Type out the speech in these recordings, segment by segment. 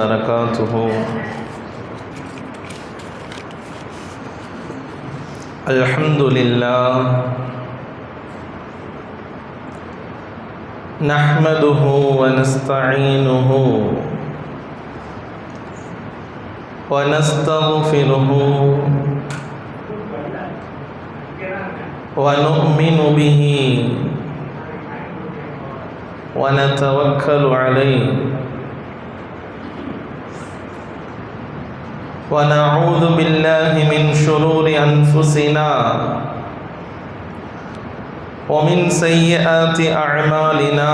وبركاته. الحمد لله نحمده ونستعينه ونستغفره ونؤمن به ونتوكل عليه ونعوذ بالله من شرور أنفسنا ومن سيئات أعمالنا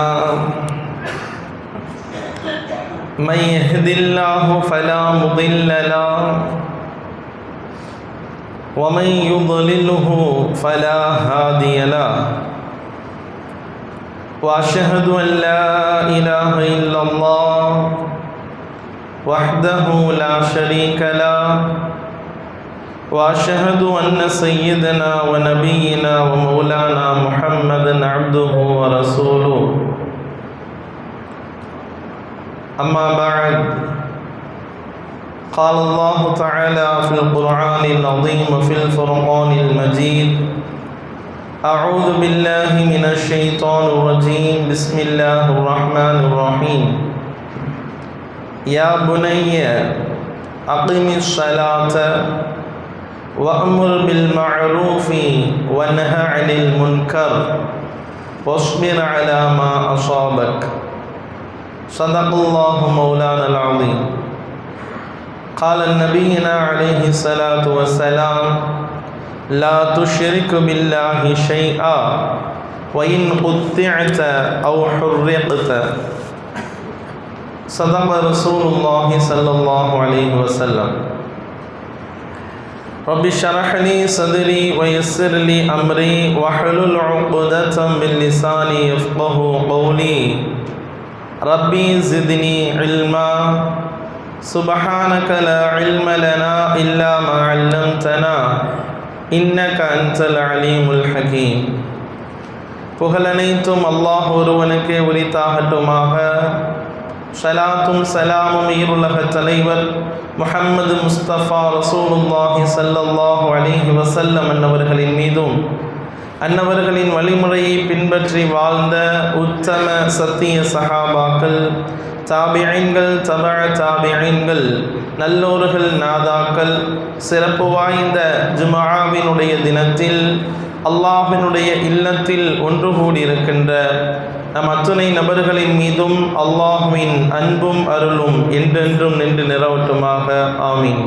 من يهد الله فلا مضل له ومن يضلله فلا هادي له وأشهد أن لا إله إلا الله وحده لا شريك له وأشهد أن سيدنا ونبينا ومولانا محمدا عبده ورسوله. أما بعد، قال الله تعالى في القرآن العظيم وفي الفرقان المجيد: أعوذ بالله من الشيطان الرجيم، بسم الله الرحمن الرحيم. يا بني أقم الصلاة وأمر بالمعروف وانهى عن المنكر واصبر على ما أصابك. صدق الله مولانا العظيم. قال نبينا عليه الصلاة والسلام: لا تشرك بالله شيئا وإن قطعت أو حرقت. صدق رسول الله صلى الله عليه وسلم. رب اشرح لي صدري ويسر لي أمري واحلل عقدة من لساني يفقهوا قولي. ربي زدني علما سبحانك لا علم لنا إلا ما علمتنا إنك أنت العليم الحكيم. புகழனைத்தும் அல்லாஹ் ஒருவனுக்கே உரித்தாகட்டுமாக. ஸலாத்தும் சலாமும் ஈருலக தலைவர் முஹம்மது முஸ்தபா ரசூலுல்லாஹி ஸல்லல்லாஹு அலைஹி வஸல்லம் அன்னவர்களின் மீதும் அன்னவர்களின் வழிமுறையை பின்பற்றி வாழ்ந்த உத்தம சத்திய சஹாபாக்கள், தாபிஈன்கள், தபஅ தாபிஈன்கள், நல்லோர்கள், நாதாக்கள், சிறப்பு வாய்ந்த ஜும்ஆவினுடைய தினத்தில் அல்லாஹ்வினுடைய இல்லத்தில் ஒன்று கூடியிருக்கின்ற நம் அத்துணை நபர்களின் மீதும் அல்லாஹ்வின் அன்பும் அருளும் என்றென்றும் நின்று நிலவட்டுமாக. ஆமீன்.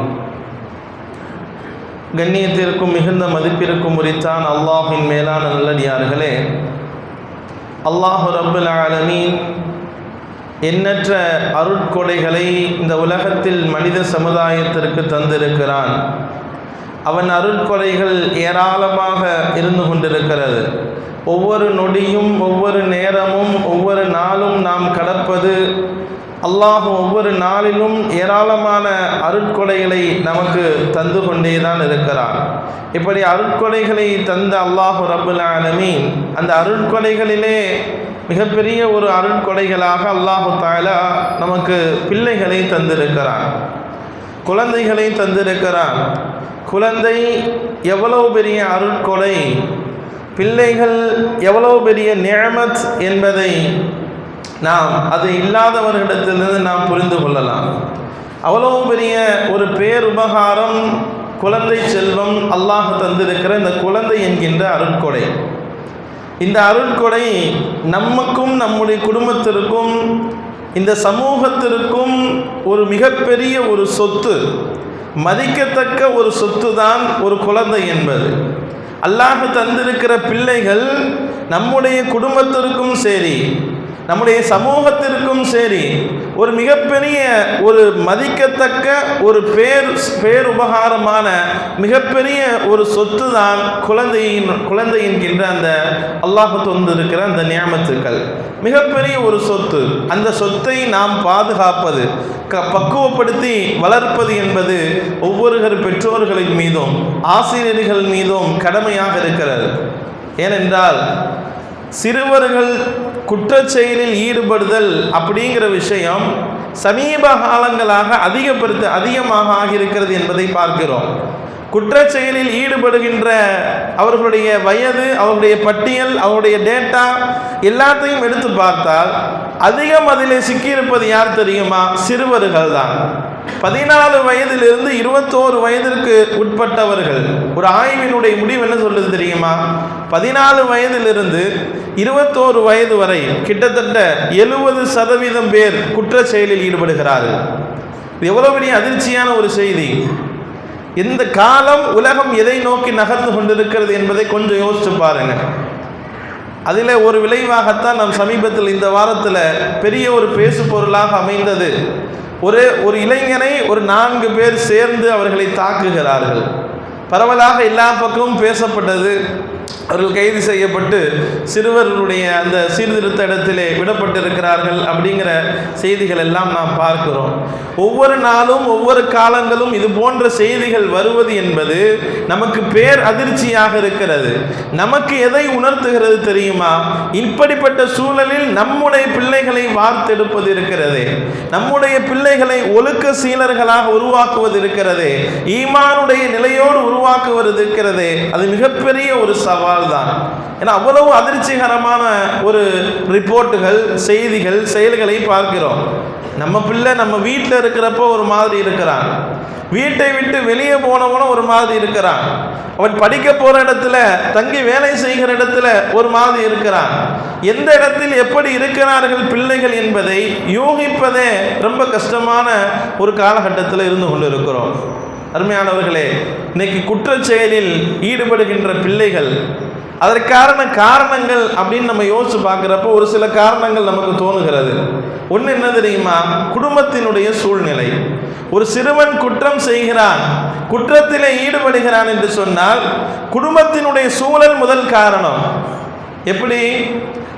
கண்ணியத்திற்கும் மிகுந்த மதிப்பிற்கும் உரித்தான் அல்லாஹ்வின் மேலான நல்லடியார்களே, அல்லாஹ் ரப்புல் ஆலமீன் எண்ணற்ற அருட்கொடைகளை இந்த உலகத்தில் மனித சமுதாயத்திற்கு தந்திருக்கிறான். அவன் அருட்கொடைகள் ஏராளமாக இருந்து கொண்டிருக்கிறது. ஒவ்வொரு நொடியும், ஒவ்வொரு நேரமும், ஒவ்வொரு நாளும் நாம் கடப்பது அல்லாஹ் ஒவ்வொரு நாளிலும் ஏராளமான அருட்கொடைகளை நமக்கு தந்து கொண்டே தான் இருக்கிறான். இப்படி அருட்கொடைகளை தந்த அல்லாஹ் ரப்புல் ஆலமீன் அந்த அருட்கொடைகளிலே மிகப்பெரிய ஒரு அருட்கொடைகளாக அல்லாஹு தஆலா நமக்கு பிள்ளைகளை தந்திருக்கிறான், குழந்தைகளை தந்திருக்கிறான். குழந்தை எவ்வளவு பெரிய அருட்கொடை, பிள்ளைகள் எவ்வளவு பெரிய நிஅமத் என்பதை நாம் அது இல்லாதவர்களிடத்திலிருந்து நாம் புரிந்து கொள்ளலாம். அவ்வளவு பெரிய ஒரு பேருபகாரம் குழந்தை செல்வம் அல்லாஹ் தந்திருக்கிற இந்த குழந்தை என்கின்ற அருட்கொடை. இந்த அருட்கொடை நமக்கும் நம்முடைய குடும்பத்திற்கும் இந்த சமூகத்திற்கும் ஒரு மிகப்பெரிய ஒரு சொத்து, மதிக்கத்தக்க ஒரு சொத்து தான் ஒரு குழந்தை என்பது. அல்லாஹ் தந்திருக்கிற பிள்ளைகள் நம்முடைய குடும்பத்திற்கும் சரி, நம்முடைய சமூகத்திற்கும் சரி ஒரு மிகப்பெரிய ஒரு மதிக்கத்தக்க ஒரு பேருபகாரமான மிகப்பெரிய ஒரு சொத்து தான் குழந்தை என்கின்ற அந்த அல்லாஹ் தந்திருக்கிற அந்த நியமத்துக்கள். மிகப்பெரிய ஒரு சொத்து. அந்த சொத்தை நாம் பாதுகாப்பது, பக்குவப்படுத்தி வளர்ப்பது என்பது ஒவ்வொரு பெற்றோர்களின் மீதும் ஆசிரியர்கள் மீதும் கடமையாக இருக்கிறது. ஏனென்றால் சிறுவர்கள் குற்றச்செயலில் ஈடுபடுதல் அப்படிங்கிற விஷயம் சமீப காலங்களாக அதிகமாக ஆகியிருக்கிறது என்பதை பார்க்கிறோம். குற்றச் செயலில் ஈடுபடுகின்ற அவர்களுடைய வயது, அவர்களுடைய பட்டியல், அவருடைய டேட்டா எல்லாத்தையும் எடுத்து பார்த்தால் அதிகம் அதிலே சிக்கியிருப்பது யார் தெரியுமா? சிறுவர்கள் தான். 14 வயதிலிருந்து 21 வயதிற்கு உட்பட்டவர்கள். ஒரு ஆய்வினுடைய முடிவு என்ன சொல்லுது தெரியுமா? 14 வயதிலிருந்து 21 வயது வரை கிட்டத்தட்ட 70% பேர் குற்றச் செயலில் ஈடுபடுகிறார்கள். இது எவ்வளவு பெரிய அதிர்ச்சியான ஒரு செய்தி! இந்த காலம், உலகம் எதை நோக்கி நகர்ந்து கொண்டிருக்கிறது என்பதை கொஞ்சம் யோசிச்சு பாருங்க. அதில் ஒரு விளைவாகத்தான் நாம் சமீபத்தில் இந்த வாரத்தில் பெரிய ஒரு பேசு பொருளாக அமைந்தது. ஒரு இளைஞனை ஒரு 4 பேர் சேர்ந்து அவர்களை தாக்குகிறார்கள். பரவலாக எல்லா பக்கமும் பேசப்பட்டது. அவர்கள் கைது செய்யப்பட்டு சிறுவர்களுடைய அந்த சீர்திருத்த இடத்திலே விடப்பட்டிருக்கிறார்கள் அப்படிங்கிற செய்திகள் எல்லாம் நாம் பார்க்கிறோம். ஒவ்வொரு நாளும் ஒவ்வொரு காலங்களும் இது போன்ற செய்திகள் வருவது என்பது நமக்கு பேர் அதிர்ச்சியாக இருக்கிறது. நமக்கு எதை உணர்த்துகிறது தெரியுமா? இப்படிப்பட்ட சூழலில் நம்முடைய பிள்ளைகளை வார்த்தெடுப்பது இருக்கிறது, நம்முடைய பிள்ளைகளை ஒழுக்க சீலர்களாக உருவாக்குவது இருக்கிறது, ஈமானுடைய நிலையோடு உருவாக்குவது இருக்கிறது. அது மிகப்பெரிய ஒரு சவால் தான். ஏன்னா அவ்வளவு அதிர்ச்சிகரமான ஒரு ரிப்போர்ட்டுகள், செய்திகள், செயல்களை பார்க்கிறோம். நம்ம பிள்ளை நம்ம வீட்டில் இருக்கிறப்போ ஒரு மாதிரி இருக்கிறான், வீட்டை விட்டு வெளியே போனவனும் ஒரு மாதிரி இருக்கிறான், அவன் படிக்க போகிற இடத்துல, தங்கி வேலை செய்கிற இடத்துல ஒரு மாதிரி இருக்கிறான். எந்த இடத்தில் எப்படி இருக்கிறார்கள் பிள்ளைகள் என்பதை யூகிப்பதே ரொம்ப கஷ்டமான ஒரு காலகட்டத்தில் இருந்து கொண்டு இருக்கிறோம். அருமையானவர்களே, இன்னைக்கு குற்றச் செயலில் ஈடுபடுகின்ற பிள்ளைகள், அதற்கான காரணங்கள் அப்படின்னு நம்ம யோசிச்சு பார்க்குறப்போ ஒரு சில காரணங்கள் நமக்கு தோணுகிறது. ஒன்று என்ன தெரியுமா? குடும்பத்தினுடைய சூழ்நிலை. ஒரு சிறுவன் குற்றம் செய்கிறான், குற்றத்தில் ஈடுபடுகிறான் என்று சொன்னால் குடும்பத்தினுடைய சூழல் முதல் காரணம். எப்படி?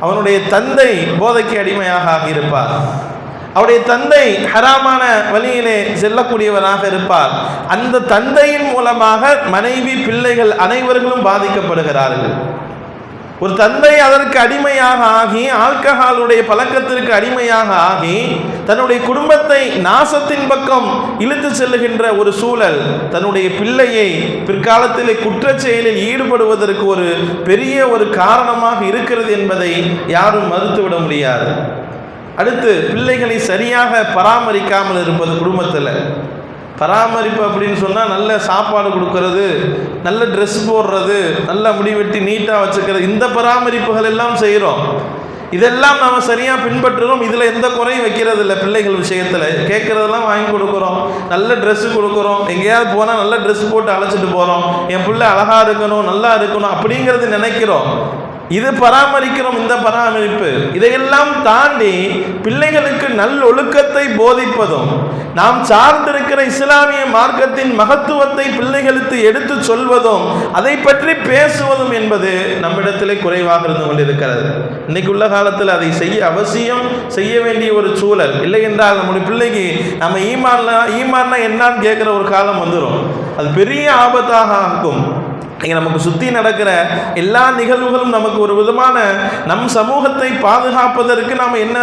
அவனுடைய தந்தை போதைக்கு அடிமையாக ஆகியிருப்பார், அவருடைய தந்தை ஹராமான வழியிலே செல்லக்கூடியவராக இருப்பார். அந்த தந்தையின் மூலமாக மனைவி, பிள்ளைகள் அனைவர்களும் பாதிக்கப்படுகிறார்கள். ஒரு தந்தை அதற்கு அடிமையாக ஆகி, ஆல்கஹாலுடைய பழக்கத்திற்கு அடிமையாக ஆகி தன்னுடைய குடும்பத்தை நாசத்தின் பக்கம் இழுத்து செல்லுகின்ற ஒரு சூழல் தன்னுடைய பிள்ளையை பிற்காலத்தில் குற்றச் செயலில் ஈடுபடுவதற்கு ஒரு பெரிய ஒரு காரணமாக இருக்கிறது என்பதை யாரும் மறுத்துவிட முடியாது. அடுத்து, பிள்ளைகளை சரியாக பராமரிக்காமல் இருப்பது. குடும்பத்தில் பராமரிப்பு அப்படின்னு சொன்னால் நல்ல சாப்பாடு கொடுக்கறது, நல்ல ட்ரெஸ் போடுறது, நல்ல முடிவெட்டி நீட்டாக வச்சுக்கிறது, இந்த பராமரிப்புகள் எல்லாம் செய்கிறோம். இதெல்லாம் நாம் சரியாக பின்பற்றுறோம். இதில் எந்த குறையும் வைக்கிறது இல்லை. பிள்ளைகள் விஷயத்தில் கேட்குறதெல்லாம் வாங்கி கொடுக்குறோம், நல்ல ட்ரெஸ்ஸு கொடுக்குறோம், எங்கேயாவது போனால் நல்ல ட்ரெஸ் போட்டு அழைச்சிட்டு போகிறோம், என் பிள்ளை அழகாக இருக்கணும், நல்லா இருக்கணும் அப்படிங்கிறது நினைக்கிறோம். இது பராமரிக்கிறோம், இந்த பராமரிப்பு. இதையெல்லாம் தாண்டி பிள்ளைகளுக்கு நல்லொழுக்கத்தை போதிப்பதும், நாம் சார்ந்திருக்கிற இஸ்லாமிய மார்க்கத்தின் மகத்துவத்தை பிள்ளைகளுக்கு எடுத்து சொல்வதும், அதை பற்றி பேசுவதும் என்பது நம்மிடத்திலே குறைவாக இருந்து கொண்டிருக்கிறது. இன்னைக்கு உள்ள காலத்தில் அதை செய்ய அவசியம், செய்ய வேண்டிய ஒரு சூழல். இல்லை என்றால் நம்முடைய பிள்ளைக்கு நம்ம ஈமான்னா என்னான்னு கேட்குற ஒரு காலம் வந்துடும். அது பெரிய ஆபத்தாக ஆகும். இங்கே நமக்கு சுற்றி நடக்கிற எல்லா நிகழ்வுகளும் நமக்கு ஒரு விதமான நம் சமூகத்தை பாதுகாப்பதற்கு நாம் என்ன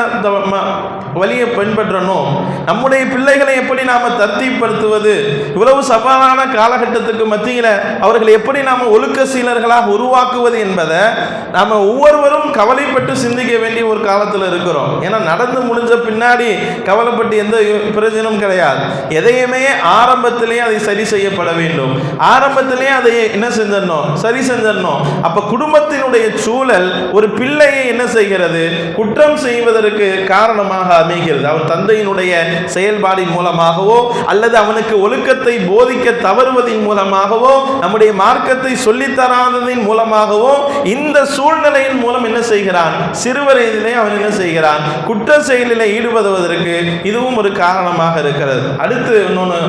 வழியை பின்பற்றணும், நம்முடைய பிள்ளைகளை எப்படி நாம் தர்த்தீப்படுத்துவது, இவ்வளவு சவாலான காலகட்டத்துக்கு மத்தியில் அவர்களை எப்படி நாம் ஒழுக்க சீலர்களாக உருவாக்குவது என்பதை நாம் ஒவ்வொருவரும் கவலைப்பட்டு சிந்திக்க வேண்டிய ஒரு காலத்தில் இருக்கிறோம். ஏன்னா நடந்து முடிஞ்ச பின்னாடி கவலைப்பட்டு எந்த பிரயோஜனமும் கிடையாது. எதையுமே ஆரம்பத்திலே அதை சரி செய்யப்பட வேண்டும், ஆரம்பத்திலே அதை என்ன செஞ்சிடணும், சரி செஞ்சிடணும். அப்ப குடும்பத்தினுடைய சூழல் ஒரு பிள்ளையை என்ன செய்கிறது, குற்றம் செய்வதற்கு காரணமாக அமைகிறது. அவர் தந்தையினுடைய செயல்பாடின் மூலமாகவோ அல்லது அவனுக்கு ஒழுக்கத்தை போதிக்க தவறுவதின் மூலமாகவோ நம்முடைய மார்க்கத்தை சொல்லித்தராததின் மூலமாகவோ இந்த சூழ்நிலையின் மூலம் என்ன செய்கிறான், சிறுவயதிலே அவன் என்ன செய்கிறான், குற்ற செயலில் ஈடுபடுவதற்கு இதுவும் ஒரு காரணமாக இருக்கிறது. அடுத்து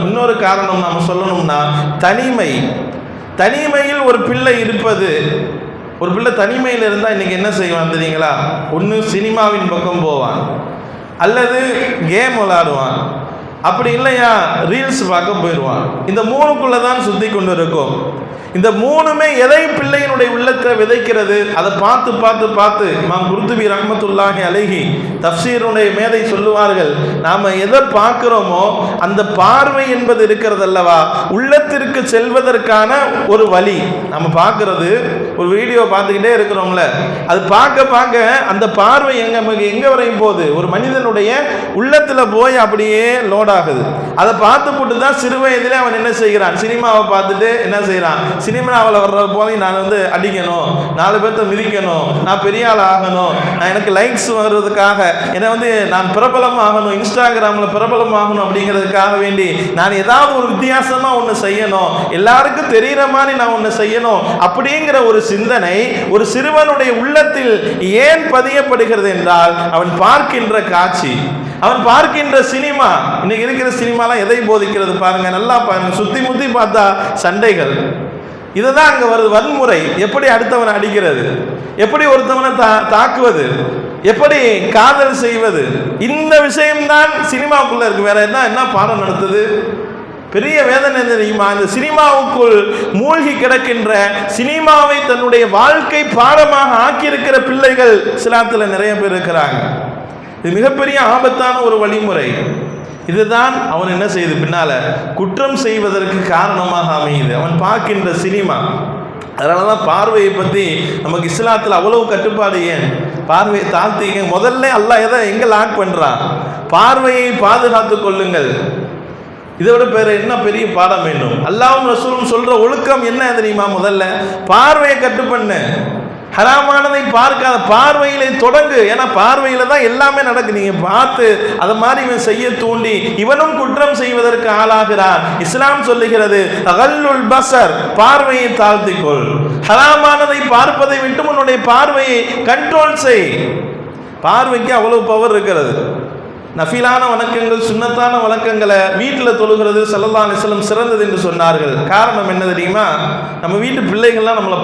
இன்னொரு காரணம் நாம் சொல்லணும்னா தனிமை. தனிமையில் ஒரு பிள்ளை இருப்பது. ஒரு பிள்ளை தனிமையில் இருந்தால் இன்றைக்கி என்ன செய்வான் தெரியுங்களா? ஒன்று சினிமாவின் பக்கம் போவான், அல்லது கேம் விளாடுவான், அப்படி இல்லையா ரீல்ஸ் பார்க்க போயிடுவான். இந்த மூணுக்குள்ளே தான் சுற்றி கொண்டு இருக்கும். இந்த மூணுமே எதை பிள்ளையினுடைய உள்ளத்தை விதைக்கிறது? அதை பார்த்து பார்த்து பார்த்து இமாம் குர்துபி ரஹ்மத்துல்லாஹி அலைஹி தஃப்சீருடைய மேதை சொல்லுவார்கள், நாம் எதை பார்க்கிறோமோ அந்த பார்வை என்பது இருக்கிறது அல்லவா, உள்ளத்திற்கு செல்வதற்கான ஒரு வழி. நம்ம பார்க்கறது ஒரு வீடியோ பார்த்துக்கிட்டே இருக்கிறோம்ல, அது பார்க்க பார்க்க அந்த பார்வை எங்க வரையும் போகுது, ஒரு மனிதனுடைய உள்ளத்துல போய் அப்படியே லோட் ஆகுது. அதை பார்த்து போட்டு தான் சிறு வயதிலே அவன் என்ன செய்கிறான், சினிமாவை பார்த்துட்டு என்ன செய்யறான், சினிமாவில் வர்ற போய் நான் அடிக்கணும், 4 பேர்த்த மிதிக்கணும், நான் பெரிய ஆள் ஆகணும், நான் எனக்கு லைக்ஸ் வர்றதுக்காக என்னை நான் பிரபலம் ஆகணும், இன்ஸ்டாகிராமில் பிரபலம் ஆகணும் அப்படிங்கிறதுக்காக வேண்டி நான் ஏதாவது ஒரு வித்தியாசமாக ஒன்று செய்யணும், எல்லாருக்கும் தெரிகிற மாதிரி நான் ஒன்று செய்யணும் அப்படிங்கிற ஒரு சிந்தனை ஒரு சிறுவனுடைய உள்ளத்தில் ஏன் பதியப்படுகிறது என்றால், அவன் பார்க்கின்ற காட்சி, அவன் பார்க்கின்ற சினிமா. இன்னைக்கு இருக்கிற சினிமாலாம் எதை போதிக்கிறது பாருங்க, நல்லா பாருங்க, சுத்தி முத்தி பார்த்தா சண்டைகள், இதுதான் அங்க வருது. வன்முறை, எப்படி அடுத்தவனை அடிக்கிறது, எப்படி ஒருத்தவனை தாக்குவது, எப்படி காதல் செய்வது, இந்த விஷயம்தான் சினிமாவுக்குள்ள இருக்கு. வேற என்ன பாடம் நடத்துது? பெரிய வேதனை தெரியுமா? இந்த சினிமாவுக்குள் மூழ்கி கிடக்கின்ற, சினிமாவை தன்னுடைய வாழ்க்கை பாடமாக ஆக்கியிருக்கிற பிள்ளைகள் இஸ்லாத்தில் நிறைய பேர் இருக்கிறாங்க. இது மிகப்பெரிய ஆபத்தான ஒரு வழிமுறை. இதுதான் அவன் என்ன செய்யுது, பின்னால குற்றம் செய்வதற்கு காரணமாக அமையுது, அவன் பார்க்கின்ற சினிமா. அதனால தான் பார்வையை பற்றி நமக்கு இஸ்லாத்தில் அவ்வளவு கட்டுப்பாடு. ஏன் பார்வையை தாழ்த்திங்க? முதல்ல அல்லாஹ் எங்க லாக் பண்ணுறான், பார்வையை பாதுகாத்து கொள்ளுங்கள். இதை விட என்ன பெரிய பாடம் வேண்டும்? அல்லாஹ்வும் ரசூலும் சொல்ற ஒழுக்கம் என்ன தெரியுமா? முதல்ல பார்வையை கட்டு பண்ணு, ஹராமானதை பார்க்காத, பார்வையிலே தொடங்கு. ஏன்னா பார்வையில தான் எல்லாமே நடக்கு. நீங்க பார்த்து அதை மாதிரி இவன் செய்ய தூண்டி இவனும் குற்றம் செய்வதற்கு ஆளாகிறான். இஸ்லாம் சொல்லுகிறது, அகல்லுல் பஸர், பார்வையை தாழ்த்திக்கொள். ஹராமானதை பார்ப்பதை விட்டு உன்னுடைய பார்வையை கண்ட்ரோல் செய். பார்வைக்கு அவ்வளவு பவர் இருக்கிறது. நஃபிலான வணக்கங்கள், சுன்னத்தான வணக்கங்களை வீட்டில் தொழுகிறது ஸல்லல்லாஹு அலைஹி வஸல்லம் சிறந்தது என்று சொன்னார்கள். காரணம் என்ன தெரியுமா? நம்ம வீட்டு பிள்ளைகள்லாம் நம்மளை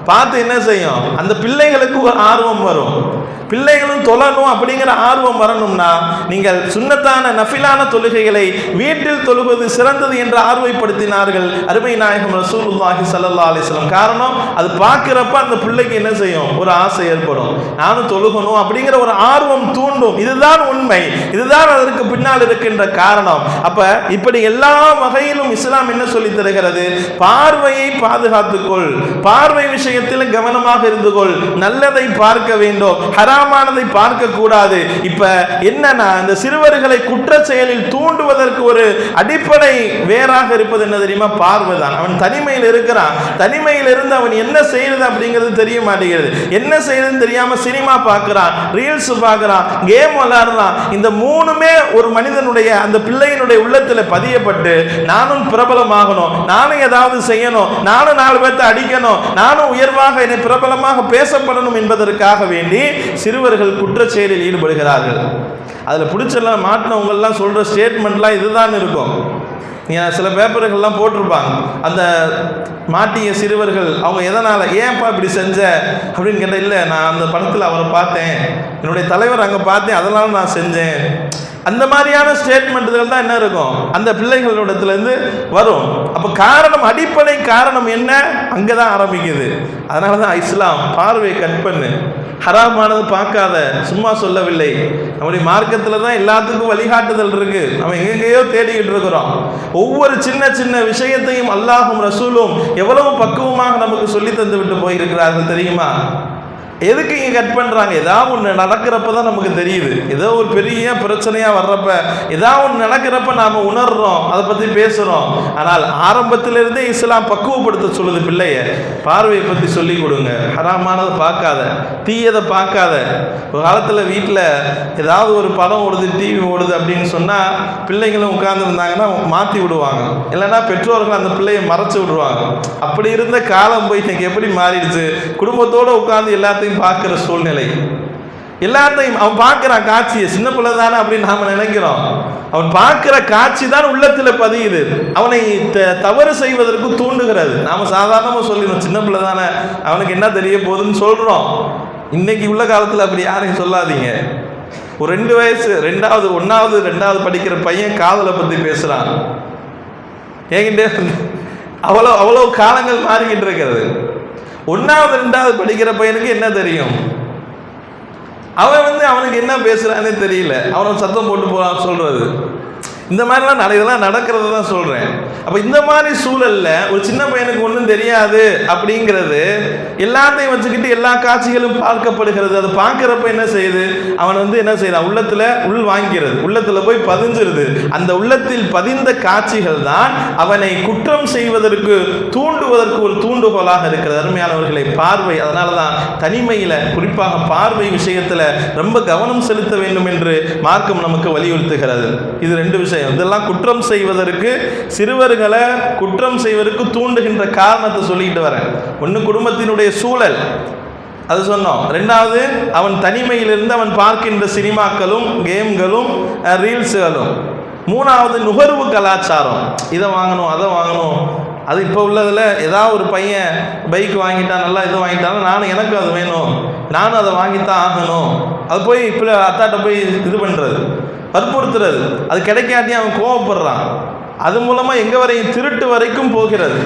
பார்த்து என்ன செய்யும், அந்த பிள்ளைகளுக்கு ஒரு ஆர்வம் வரும். பிள்ளைகளும் தொழணும் அப்படிங்கிற ஆர்வம் வரணும்னா நீங்கள் சுன்னத்தான நஃபிலான தொழுகைகளை வீட்டில் தொழுவது சிறந்தது என்று ஆர்வப்படுத்தினார்கள் அருமை நாயகம் ரசூலுல்லாஹி ஸல்லல்லாஹு அலைஹி வஸல்லம். காரணம், அது பார்க்கிறப்ப அந்த பிள்ளைக்கு என்ன செய்யும், ஒரு ஆசை ஏற்படும், நானும் தொழுகணும் அப்படிங்கிற ஒரு ஆர்வம் தூண்டும். இதுதான் உண்மை, இதுதான் அதற்கு பின்னால் இருக்கின்ற காரணம். அப்ப இப்படி எல்லா வகையிலும் இஸ்லாம் என்ன சொல்லி தருகிறது? பார்வையை பாதுகாத்துக்கொள், பார்வை விஷயத்தில் கவனமாக இருந்து கொள், நல்லதை பார்க்க வேண்டும், ஹராமானதை பார்க்க கூடாது. இப்ப என்னன்னா, இந்த சிறுவர்களை குற்ற செயலில் தூண்டுவதற்கு ஒரு அடிப்படை வேறாக இருப்பது என்ன தெரியுமா? பார்வை தான். அவன் தனிமையில் இருக்கிறான், தனிமையில் இருந்து அவன் என்ன செய்யறது அப்படிங்கிறது தெரிய மாட்டேங்கிறது. என்ன செய்யறதுன்னு தெரியாம சினிமா பார்க்கிறான், ரீல்ஸ் பார்க்கிறான், கேம் விளையாடுறான். இந்த மூணுமே ஒரு மனிதனுடைய, அந்த பிள்ளையினுடைய உள்ளத்துல பதியப்பட்டு, நானும் பிரபலமாகணும், நானும் ஏதாவது செய்யணும், நானும் 4 பேர்த்த அடிக்கணும், நானும் உயர்வாக என்னை பிரபலமாக பேசப்படணும் என்பதற்காக வேண்டி சிறுவர்கள் குற்ற செயலில் ஈடுபடுகிறார்கள். அதில் பிடிச்செல்லாம் மாட்டினவங்கெல்லாம் சொல்கிற ஸ்டேட்மெண்ட்லாம் இதுதான் இருக்கும். நீங்கள் சில பேப்பர்கள்லாம் போட்டிருப்பாங்க, அந்த மாட்டிய சிறுவர்கள் அவங்க எதனால், ஏன்ப்பா இப்படி செஞ்ச அப்படின்னு கேட்டால், இல்லை நான் அந்த படத்தில் அவரை பார்த்தேன், என்னுடைய தலைவர் அங்கே பார்த்தேன், அதனால நான் செஞ்சேன். அந்த மாதிரியான ஸ்டேட்மெண்ட்டுகள் தான் என்ன இருக்கும், அந்த பிள்ளைகளிடத்துலேருந்து வரும். அப்போ காரணம், அடிப்படை காரணம் என்ன, அங்கே தான் ஆரம்பிக்குது. அதனால தான் இஸ்லாம் பார்வையை கட் பண்ணு, ஹராமானது பார்க்காத, சும்மா சொல்லவில்லை. நம்முடைய மார்க்கத்தில் தான் எல்லாத்துக்கும் வழிகாட்டுதல் இருக்கு. நம்ம எங்கெங்கேயோ தேடிக்கிட்டு இருக்கிறோம். ஒவ்வொரு சின்ன சின்ன விஷயத்தையும் அல்லாஹும் ரசூலும் எவ்வளவு பக்குவமாக நமக்கு சொல்லி தந்து விட்டு போயிருக்கிறார்கள் தெரியுமா? எதுக்கு இங்கே கட் பண்ணுறாங்க? ஏதாவது ஒன்று நடக்கிறப்ப தான் நமக்கு தெரியுது. ஏதோ ஒரு பெரிய பிரச்சனையாக வர்றப்ப, ஏதாவது ஒன்று நடக்கிறப்ப நாம் உணர்றோம், அதை பற்றி பேசுகிறோம். ஆனால் ஆரம்பத்திலிருந்தே இஸ்லாம் பக்குவப்படுத்த சொல்லுது பிள்ளைய. பார்வையை பற்றி சொல்லி கொடுங்க, ஹராமானதை பார்க்காத, தீயதை பார்க்காத. ஒரு காலத்தில் வீட்டில் ஏதாவது ஒரு படம் ஓடுது, டிவி ஓடுது அப்படின்னு சொன்னால் பிள்ளைங்களும் உட்கார்ந்துருந்தாங்கன்னா மாற்றி விடுவாங்க, இல்லைன்னா பெற்றோர்கள் அந்த பிள்ளையை மறைச்சி விடுவாங்க. அப்படி இருந்த காலம் போய் இன்னைக்கு எப்படி மாறிடுச்சு? குடும்பத்தோடு உட்கார்ந்து எல்லாத்தையும் பார்க்கிற சூழ்நிலை. எல்லாத்தையும் அவன் பார்க்கிறான் காட்சியை, சின்ன பிள்ளை தானே அப்படின்னு நாம நினைக்கிறோம். அவன் பார்க்கிற காட்சி தான் உள்ளத்தில் பதியுது, அவனை தவறு செய்வதற்கு தூண்டுகிறது. நாம சாதாரணமாக சொல்லிடுவோம், சின்ன பிள்ளை தானே, அவனுக்கு என்ன தெரிய போகுதுன்னு சொல்றோம். இன்னைக்கு உள்ள காலத்தில் அப்படி யாரையும் சொல்லாதீங்க. ஒரு 2 வயசு, 1வது 2வது படிக்கிற பையன் காதலை பற்றி பேசுறான். ஏங்கிட்டே அவ்வளோ காலங்கள் மாறிக்கிட்டு இருக்கிறது. 1வது 2வது படிக்கிற பையனுக்கு என்ன தெரியும்? அவன் அவனுக்கு என்ன பேசுறானே தெரியல. அவன் சத்தம் போட்டு சொல்றது இந்த மாதிரிலாம் இதெல்லாம் நடக்கிறத தான் சொல்கிறேன். அப்போ இந்த மாதிரி சூழலில் ஒரு சின்ன பையனுக்கு ஒன்றும் தெரியாது அப்படிங்கிறது எல்லாத்தையும் வச்சுக்கிட்டு எல்லா காட்சிகளும் பார்க்கப்படுகிறது. அதை பார்க்குறப்ப என்ன செய்யுது? அவன் என்ன செய்யறான்? உள்ளத்தில் வாங்கிறது, உள்ளத்தில் போய் பதிஞ்சிருது. அந்த உள்ளத்தில் பதிந்த காட்சிகள் தான் அவனை குற்றம் செய்வதற்கு தூண்டுவதற்கு ஒரு தூண்டுகோலாக இருக்கிறது. அருமையானவர்களை, பார்வை. அதனால தான் தனிமையில், குறிப்பாக பார்வை விஷயத்தில் ரொம்ப கவனம் செலுத்த வேண்டும் என்று மார்க்கம் நமக்கு வலியுறுத்துகிறது. இது 2 விஷயம். இதெல்லாம் குற்றம் செய்வதற்கு, சிறுவர்களை குற்றம் செய்வதற்கு தூண்டுகின்ற காரணத்தை சொல்லிட்டு வரேன். ஒன்று குடும்பத்தினுடைய சூழல், அது சொன்னோம். 2வது அவன் தனிமையிலிருந்து அவன் பார்க்கின்ற சினிமாக்களும் கேம்களும் ரீல்ஸுகளும். 3வது நுகர்வு கலாச்சாரம். இதை வாங்கணும், அதை வாங்கணும். அது இப்போ உள்ளதில் ஏதாவது ஒரு பையன் பைக் வாங்கிட்டான், நல்லா இது வாங்கிட்டாலும் எனக்கு அது வேணும், நானும் அதை வாங்கித்தான் ஆகணும். அது போய் இப்போ அத்தாட்ட போய் இது பண்ணுறது, வற்புறுத்துறது. அது கிடைக்காட்டி அவன் கோவப்படுறான். அது மூலமாக எங்கே வரையும் திருட்டு வரைக்கும் போகிறது.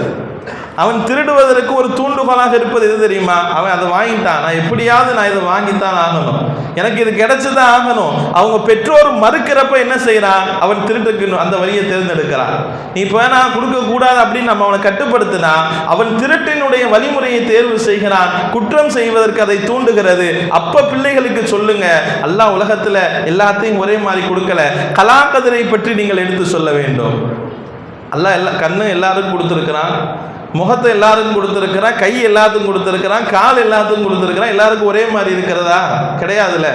அவன் திருடுவதற்கு ஒரு தூண்டுகோலாக இருப்பது எது தெரியுமா? அவன் அதை வாங்கிட்டான், நான் எப்படியாவது நான் இதை வாங்கித்தான் ஆகணும், எனக்கு இது கிடைச்சதான் ஆகணும். அவங்க பெற்றோர் மறுக்கிறப்ப என்ன செய்யறான்? அவன் திருட்டுக்கு அந்த வழியை தேர்ந்தெடுக்கிறான். நீ இப்போ நான் கொடுக்கக்கூடாது அப்படின்னு நம்ம அவனை கட்டுப்படுத்தினா அவன் திருட்டினுடைய வழிமுறையை தேர்வு செய்கிறான். குற்றம் செய்வதற்கு அதை தூண்டுகிறது. அப்ப பிள்ளைகளுக்கு சொல்லுங்க, அல்லாஹ் உலகத்துல எல்லாத்தையும் ஒரே மாதிரி கொடுக்கல. கலாக்கதிரை பற்றி நீங்கள் எடுத்து சொல்ல வேண்டும். அல்லாஹ் கண்ணு எல்லாருக்கும் கொடுத்துருக்கிறான், முகத்தை எல்லாருக்கும் கொடுத்துருக்கிறான், கை எல்லாத்துக்கும் கொடுத்துருக்கிறான், கால் எல்லாத்துக்கும் கொடுத்துருக்கிறான். எல்லாருக்கும் ஒரே மாதிரி இருக்கிறதா? கிடையாதுல்ல.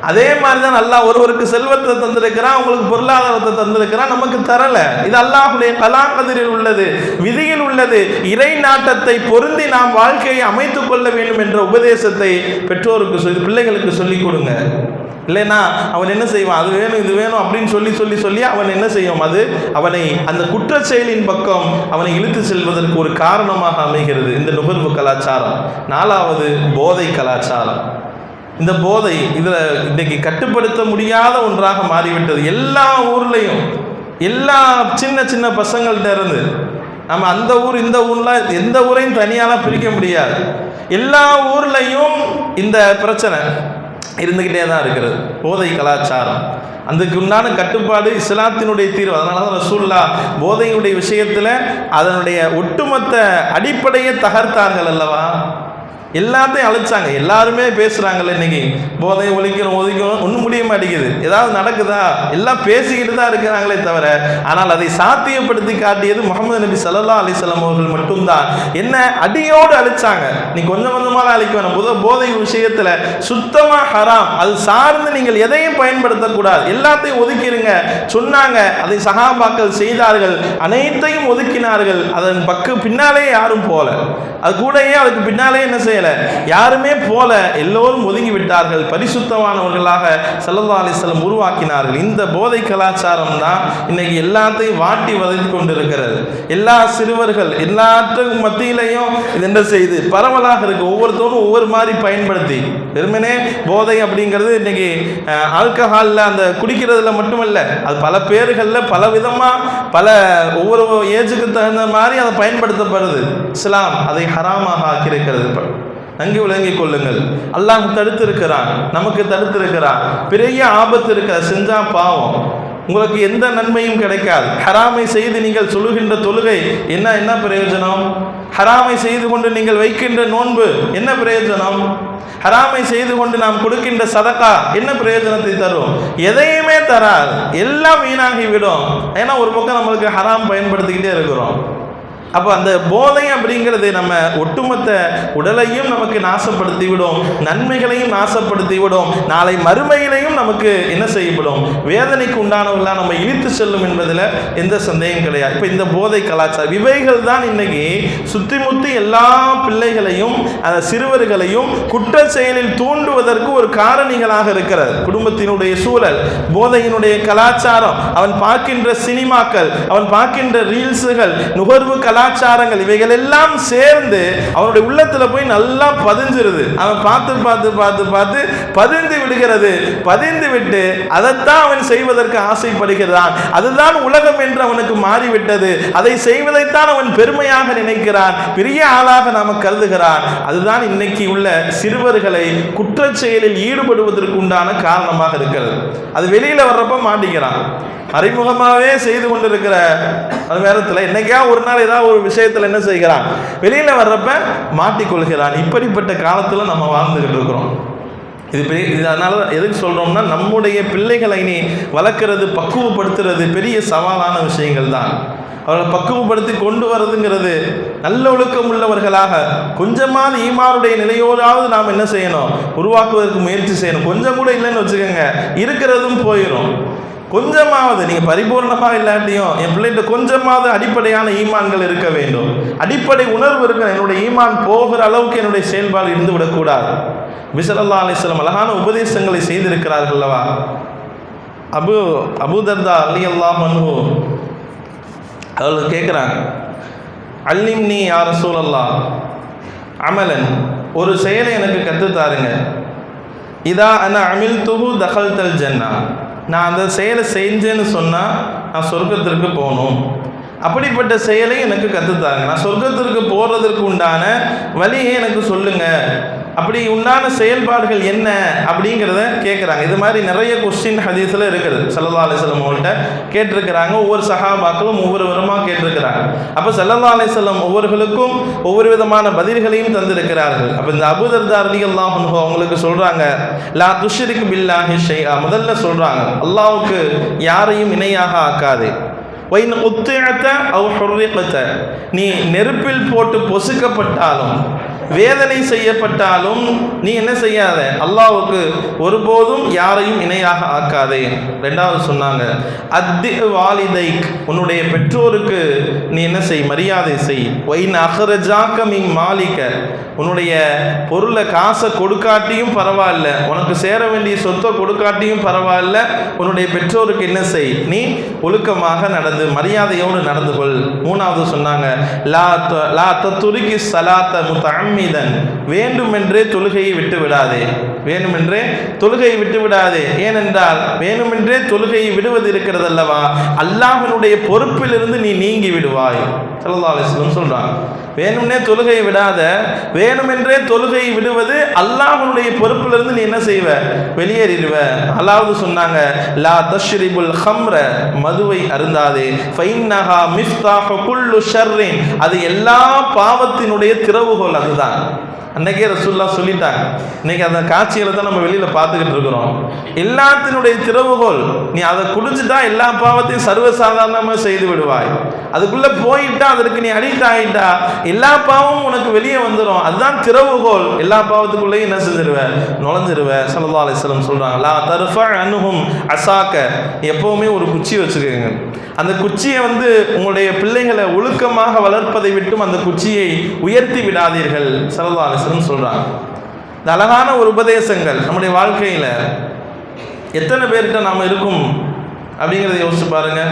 அதே மாதிரி தான் அல்லாஹ் ஒருவருக்கு செல்வத்தை தந்திருக்கிறான், உங்களுக்கு பொருளாதாரத்தை தந்திருக்கிறான், நமக்கு தரல. இது அல்லாஹ்வுடைய கலாக்கதிரில் உள்ளது, விதியில் உள்ளது. இறை நாட்டத்தை பொருந்தி நாம் வாழ்க்கையை அமைத்துக் கொள்ள வேண்டும் என்ற உபதேசத்தை பெற்றோருக்கு பிள்ளைகளுக்கு சொல்லிக் கொடுங்க. இல்லைன்னா அவன் என்ன செய்வான்? அது வேணும், இது வேணும் அப்படின்னு சொல்லி அவன் என்ன செய்யும்? அது அவனை அந்த குற்ற செயலின் பக்கம் அவனை இழுத்து செல்வதற்கு ஒரு காரணமாக அமைகிறது இந்த நுகர்வு கலாச்சாரம். 4வது போதை கலாச்சாரம். இந்த போதை இதில் இன்றைக்கு கட்டுப்படுத்த முடியாத ஒன்றாக மாறிவிட்டது. எல்லா ஊர்லேயும், எல்லா சின்ன சின்ன பசங்கள்கிட்ட இருந்து, நம்ம அந்த ஊர் இந்த ஊர்லாம் எந்த ஊரையும் தனியாலாம் பிரிக்க முடியாது. எல்லா ஊர்லேயும் இந்த பிரச்சனை இருந்துக்கிட்டே தான் இருக்கிறது, போதை கலாச்சாரம். அதுக்கு உண்டான கட்டுப்பாடு இஸ்லாத்தினுடைய தீர்வு. அதனால தான் ரசூலுல்லாஹ் போதையினுடைய விஷயத்தில் அதனுடைய ஒட்டுமொத்த அடிப்படையை தகர்த்தார்கள் அல்லவா? எல்லாத்தையும் அழைச்சாங்க. எல்லாருமே பேசுகிறாங்கல்ல இன்னைக்கு, போதையை ஒழிக்கணும் ஒன்றும் முடிய மாட்டேங்குது. ஏதாவது நடக்குதா? எல்லாம் பேசிக்கிட்டு தான் இருக்கிறாங்களே தவிர, ஆனால் அதை சாத்தியப்படுத்தி காட்டியது முஹம்மது நபி ஸல்லல்லாஹு அலைஹி வஸல்லம் அவர்கள் மட்டும்தான். என்ன அடியோடு அழிச்சாங்க. நீ கொஞ்சம் கொஞ்சமாக அழிக்க வேணும். போதை விஷயத்தில் சுத்தமாக ஹராம். அது சார்ந்து நீங்கள் எதையும் பயன்படுத்தக்கூடாது, எல்லாத்தையும் ஒதுக்கிடுங்க சொன்னாங்க. அதை சஹாபாக்கள் செய்தார்கள், அனைத்தையும் ஒதுக்கினார்கள். அதன் பின்னாலே யாரும் போல, அது கூடயே அதுக்கு பின்னாலே என்ன செய்ய யாருமே போல, எல்லோரும் ஒதுங்கி விட்டார்கள். பரிசுத்தமானவர்களாக ஸல்லல்லாஹு அலைஹி வஸல்லம் உருவாக்கினார்கள். இந்த போதை கலாச்சாரம் தான் இன்னைக்கு எல்லாத்தையும் வாட்டி வதைத்து கொண்டிருக்கிறது. எல்லா சிறுவர்கள் எல்லாத்துக்கும் மத்தியிலையும் இது என்ன செய்து பரவலாக இருக்கு. ஒவ்வொருத்தரும் ஒவ்வொரு மாதிரி பயன்படுத்தி, வெறுமனே போதை அப்படிங்கிறது இன்னைக்கு ஆல்கஹாலில் அந்த குடிக்கிறதுல மட்டுமல்ல, அது பல பேர்களில் பல விதமாக பல ஒவ்வொரு ஏஜுக்கு தகுந்த மாதிரி அதை பயன்படுத்தப்படுது. இஸ்லாம் அதை ஹராமாக ஆக்கியிருக்கிறது. நன்கு விளங்கிக் கொள்ளுங்கள். அல்லாஹ் தடுத்திருக்கிறான், நமக்கு தடுத்திருக்கிறான். பெரிய ஆபத்து இருக்க, செஞ்சா பாவம், உங்களுக்கு எந்த நன்மையும் கிடைக்காது. ஹராமை செய்து நீங்கள் சொல்லுகின்ற தொழுகை என்ன பிரயோஜனம்? ஹராமை செய்து கொண்டு நீங்கள் வைக்கின்ற நோன்பு என்ன பிரயோஜனம்? ஹராமை செய்து கொண்டு நாம் கொடுக்கின்ற சதகா என்ன பிரயோஜனத்தை தரும்? எதையுமே தராது, எல்லாம் வீணாகிவிடும். ஏன்னா ஒரு பக்கம் நம்மளுக்கு ஹராம் பயன்படுத்திக்கிட்டே இருக்கிறோம். அப்போ அந்த போதை அப்படிங்கிறது நம்ம ஒட்டுமொத்த உடலையும் நமக்கு நாசப்படுத்தி விடும், நன்மைகளையும் நாசப்படுத்தி விடும், நாளை மறுமையிலையும் நமக்கு என்ன செய்யப்படும்? வேதனைக்கு உண்டானவர்களாக நம்ம இழுத்து செல்லும் என்பதில் எந்த சந்தேகம் கிடையாது. இப்போ இந்த போதை கலாச்சாரம் இவைகள் தான் இன்னைக்கு சுற்றி முற்றி எல்லா பிள்ளைகளையும் அந்த சிறுவர்களையும் குற்ற செயலில் தூண்டுவதற்கு ஒரு காரணிகளாக இருக்கிறது. குடும்பத்தினுடைய சூழல், போதையினுடைய கலாச்சாரம், அவன் பார்க்கின்ற சினிமாக்கள், அவன் பார்க்கின்ற ரீல்ஸுகள், நுகர்வு கலாச்சாரங்கள் இவைகள் எல்லாம் சேர்ந்து அவனுடைய உள்ளத்துல போய் நல்லா பதிஞ்சிருது. அவன் பார்த்து பார்த்து பார்த்து பார்த்து பதிந்து விடுகிறது. பதிந்து விட்டு அதைத்தான் அவன் செய்வதற்கு ஆசைப்படுகிறான். அதுதான் உலகம் என்று அவனுக்கு மாறிவிட்டது. அதை செய்வதைத்தான் அவன் பெருமையாக நினைக்கிறான், பெரிய ஆளாக நாம கருதுகிறான். அதுதான் இன்னைக்கு உள்ள சிறுவர்களை குற்றச் செயலில் ஈடுபடுவதற்கு உண்டான காரணமாக இருக்கிறது. அது வெளியில வர்றப்ப மாட்டிக்கிறான். அறிமுகமாகவே செய்து கொண்டிருக்கிற அது நேரத்தில் என்னைக்கா ஒரு நாள் ஏதாவது ஒரு விஷயத்தில் என்ன செய்கிறான், வெளியில வர்றப்ப மாட்டிக்கொள்கிறான். இப்படிப்பட்ட காலத்தில் நம்ம வாழ்ந்துகிட்டு இருக்கிறோம். இது அதனால எதுக்கு சொல்றோம்னா, நம்முடைய பிள்ளைகளை நீ வளர்க்கிறது, பக்குவப்படுத்துறது பெரிய சவாலான விஷயங்கள் தான். அவர்களை பக்குவப்படுத்தி கொண்டு வரதுங்கிறது நல்ல ஒழுக்கம் உள்ளவர்களாக கொஞ்சமாவது ஈமானுடைய நிலையோடாவது நாம் என்ன செய்யணும், உருவாக்குவதற்கு முயற்சி செய்யணும். கொஞ்சம் கூட இல்லைன்னு வச்சுக்கோங்க, இருக்கிறதும் போயிடும். கொஞ்சமாவது நீங்கள் பரிபூர்ணமாக இல்லாட்டியும் என் பிள்ளைகிட்ட கொஞ்சமாவது அடிப்படையான ஈமான்கள் இருக்க வேண்டும், அடிப்படை உணர்வு இருக்க. என்னுடைய ஈமான் போகிற அளவுக்கு என்னுடைய செயல்பாடு இருந்து விடக்கூடாது. நபி ஸல்லல்லாஹு அலைஹி வஸல்லம் அழகான உபதேசங்களை செய்திருக்கிறார்கள் அல்லவா. அபூ தர்தா ரலியல்லாஹு அன்ஹு அவர்கள் கேட்குறாங்க, அல்லிம்னி யா ரசூலல்லாஹ் அமலன், ஒரு செயலை எனக்கு கற்றுத்தாருங்க. இதா அன அமில்துஹு தகல்தல் ஜன்னா, நான் அந்த செயலை செஞ்சேன்னு சொன்னால் நான் சொர்க்கத்திற்கு போகணும். அப்படிப்பட்ட செயலை எனக்கு கற்றுத்தாங்க. நான் சொர்க்கத்திற்கு போகிறதுக்கு உண்டான வழியை எனக்கு சொல்லுங்கள். அப்படி உண்டான செயல்பாடுகள் என்ன அப்படிங்கிறத கேட்குறாங்க. இது மாதிரி நிறைய கொஸ்டின் ஹதீஸில் இருக்குது. ஸல்லல்லாஹு அலைஹி வஸல்லம் அவங்கள்ட்ட கேட்டிருக்கிறாங்க. ஒவ்வொரு சஹாபாக்களும் ஒவ்வொரு விதமாக கேட்டிருக்கிறாங்க. அப்போ ஸல்லல்லாஹு அலைஹி வஸல்லம் ஒவ்வொருகளுக்கும் ஒவ்வொரு விதமான பதில்களையும் தந்திருக்கிறார்கள். அப்போ இந்த அபூ தர்தா ரலியல்லாஹு அன்ஹு அவங்களுக்கு சொல்கிறாங்க, லா துஷ்ரிக் பில்லாஹி ஷைஆ, முதல்ல சொல்கிறாங்க அல்லாஹ்வுக்கு யாரையும் இணையாக ஆக்காதே. வைன் உத்திஅத அவ் ஹுர்ரிகத, நீ நெருப்பில் போட்டு பொசுக்கப்பட்டாலும் வேதனை செய்யப்பட்டாலும் நீ என்ன செய்யாத, அல்லாஹ்வுக்கு ஒருபோதும் யாரையும் இணையாக ஆக்காதே. ரெண்டாவது சொன்னாங்க, அத்தி வாலிதைக், உன்னுடைய பெற்றோருக்கு நீ என்ன செய், மரியாதை செய். வைன் அஹ்ரஜாக மின் மாலிக்க, உன்னுடைய பொருளை காசை கொடுக்காட்டியும் பரவாயில்ல, உனக்கு சேர வேண்டிய சொத்தை கொடுக்காட்டியும் பரவாயில்ல, உன்னுடைய பெற்றோருக்கு என்ன செய், நீ ஒழுக்கமாக நடந்து மரியாதையோடு நடந்து கொள். மூணாவது சொன்னாங்க, லா தத்துரிகி ஸலாத்த முத்தஅம்மிதன், வேண்டுமென்றே தொழுகையை விட்டு விடாதே. வேண்டுமென்றே தொழுகையை விட்டு விடாதே. ஏனென்றால் வேண்டுமென்றே தொழுகையை விடுவது இருக்கிறது அல்லவா, அல்லாஹ்வினுடைய பொறுப்பிலிருந்து நீ நீங்கி விடுவாய். ஸல்லல்லாஹு அலைஹி வஸல்லம் சொல்றாங்க, வேணும்னே தொழுகையை விடாத, வேணுமென்றே தொழுகையை விடுவது அல்லாஹ்வுடைய பொறுப்பிலிருந்து நீ என்ன செய்வ, வெளியேறிடுவ. அல்லாஹ் சொன்னாங்க, லா தஷ்ரிபுல் ஹம்ர, மதுவை அருந்தாதே. ஃபைன்னஹா மிஃப்தாஹு குல்லு ஷர்ரின், அது எல்லா பாவத்தினுடைய திறவுகோல். அதுதான் அன்னைக்கே ரசூலுல்லாஹ் சொல்லிட்டாங்க. இன்னைக்கு அந்த காட்சிகளை தான் நம்ம வெளியில பார்த்துக்கிட்டு இருக்கிறோம். எல்லாத்தினுடைய திறவுகோல், நீ அதை குடிச்சுட்டா எல்லா பாவத்தையும் சர்வசாதாரணமாக செய்து விடுவாய். அதுக்குள்ள போயிட்டா, அதற்கு நீ அடிக்ட் ஆகிட்டா எல்லா பாவமும் உனக்கு வெளியே வந்துடும். அதுதான் திறவுகோல். எல்லா பாவத்துக்குள்ளேயும் என்ன செஞ்சிருவ, நுழைஞ்சிருவ. ஸல்லல்லாஹு அலைஹி வஸல்லம் சொல்றாங்க, லா தர்ஃப அன்ஹும் அஸாக்க, எப்பவுமே ஒரு குச்சி வச்சுக்கோங்க. அந்த குச்சியை உங்களுடைய பிள்ளைகளை ஒழுக்கமாக வளர்ப்பதை விட்டும் அந்த குச்சியை உயர்த்தி விடாதீர்கள். ஸல்லல்லாஹு அலைஹி வஸல்லம் சொல்றாங்க. இந்த அழகான ஒரு உபதேசங்கள் நம்முடைய வாழ்க்கையில எத்தனை பேர்கிட்ட நாம இருக்கும் அப்படிங்கிறத யோசிச்சு பாருங்க.